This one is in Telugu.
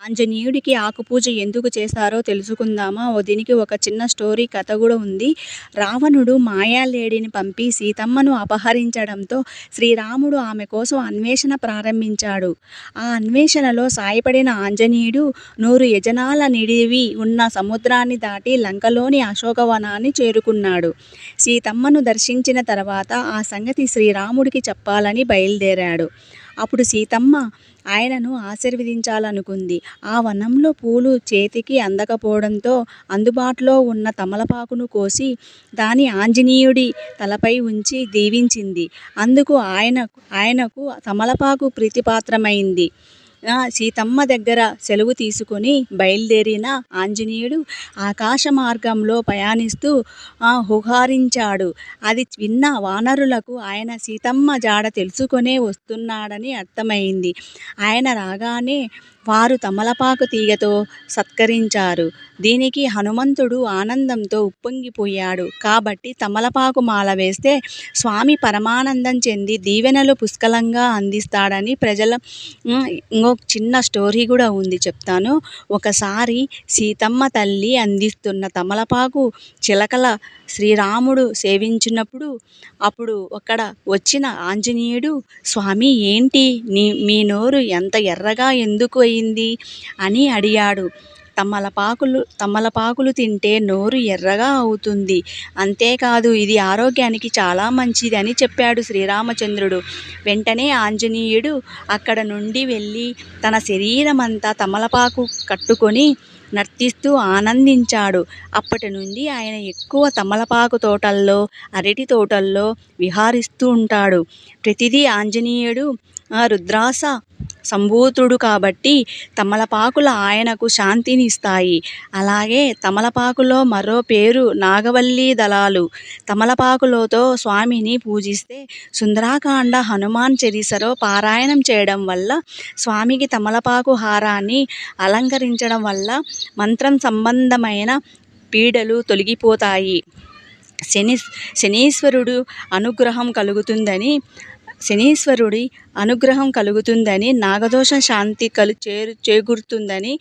ఆంజనేయుడికి ఆకుపూజ ఎందుకు చేస్తారో తెలుసుకుందామా? దీనికి ఒక చిన్న స్టోరీ కథ గూడా ఉంది. రావణుడు మాయాలేడిని పంపి సీతమ్మను అపహరించడంతో శ్రీరాముడు ఆమె కోసం అన్వేషణ ప్రారంభించాడు. ఆ అన్వేషణలో సాయపడిన ఆంజనేయుడు 100 యజనాల నిడివి ఉన్న సముద్రాన్ని దాటి లంకలోని అశోకవనాన్ని చేరుకున్నాడు. సీతమ్మను దర్శించిన తర్వాత ఆ సంగతి శ్రీరాముడికి చెప్పాలని బయలుదేరాడు. అప్పుడు సీతమ్మ ఆయనను ఆశీర్వదించాలనుకుంది. ఆ వనంలో పూలు చేతికి అందకపోవడంతో అందుబాటులో ఉన్న తమలపాకును కోసి దాన్ని ఆంజనేయుడి తలపై ఉంచి దీవించింది. అందుకు ఆయనకు తమలపాకు ప్రీతిపాత్రమైంది. సీతమ్మ దగ్గర సెలవు తీసుకొని బయలుదేరిన ఆంజనేయుడు ఆకాశ మార్గంలో ప్రయాణిస్తూ హుహరించాడు. అది విన్న వానరులకు ఆయన సీతమ్మ జాడ తెలుసుకొనే వస్తున్నాడని అర్థమైంది. ఆయన రాగానే వారు తమలపాకు తీగతో సత్కరించారు. దీనికి హనుమంతుడు ఆనందంతో ఉప్పొంగిపోయాడు. కాబట్టి తమలపాకు మాల వేస్తే స్వామి పరమానందం చెంది దీవెనలు పుష్కలంగా అందిస్తాడని ఇంకో చిన్న స్టోరీ కూడా ఉంది, చెప్తాను. ఒకసారి సీతమ్మ తల్లి అందిస్తున్న తమలపాకు చిలకల శ్రీరాముడు సేవించినప్పుడు అక్కడ వచ్చిన ఆంజనేయుడు, స్వామి ఏంటి మీ నోరు ఎంత ఎర్రగా ఎందుకు అయింది అని అడిగాడు. తమలపాకులు తింటే నోరు ఎర్రగా అవుతుంది, అంతేకాదు ఇది ఆరోగ్యానికి చాలా మంచిది అని చెప్పాడు శ్రీరామచంద్రుడు. వెంటనే ఆంజనేయుడు అక్కడ నుండి వెళ్ళి తన శరీరమంతా తమలపాకు కట్టుకొని నర్తిస్తూ ఆనందించాడు. అప్పటి నుండి ఆయన ఎక్కువ తమలపాకు తోటల్లో, అరటి తోటల్లో విహరిస్తూ ఉంటాడు. ప్రతిదీ ఆంజనేయుడు రుద్రాస సంభూతుడు కాబట్టి తమలపాకులు ఆయనకు శాంతిని ఇస్తాయి. అలాగే తమలపాకులో మరో పేరు నాగవల్లి దళాలు. తమలపాకులతో స్వామిని పూజిస్తే సుందరకాండ, హనుమాన్ చాలీసాలో పారాయణం చేయడం వల్ల, స్వామికి తమలపాకు హారాన్ని అలంకరించడం వల్ల మంత్రం సంబంధమైన పీడలు తొలగిపోతాయి, శనీశ్వరుడి అనుగ్రహం కలుగుతుందని, నాగదోష శాంతి చేకూరుతుందని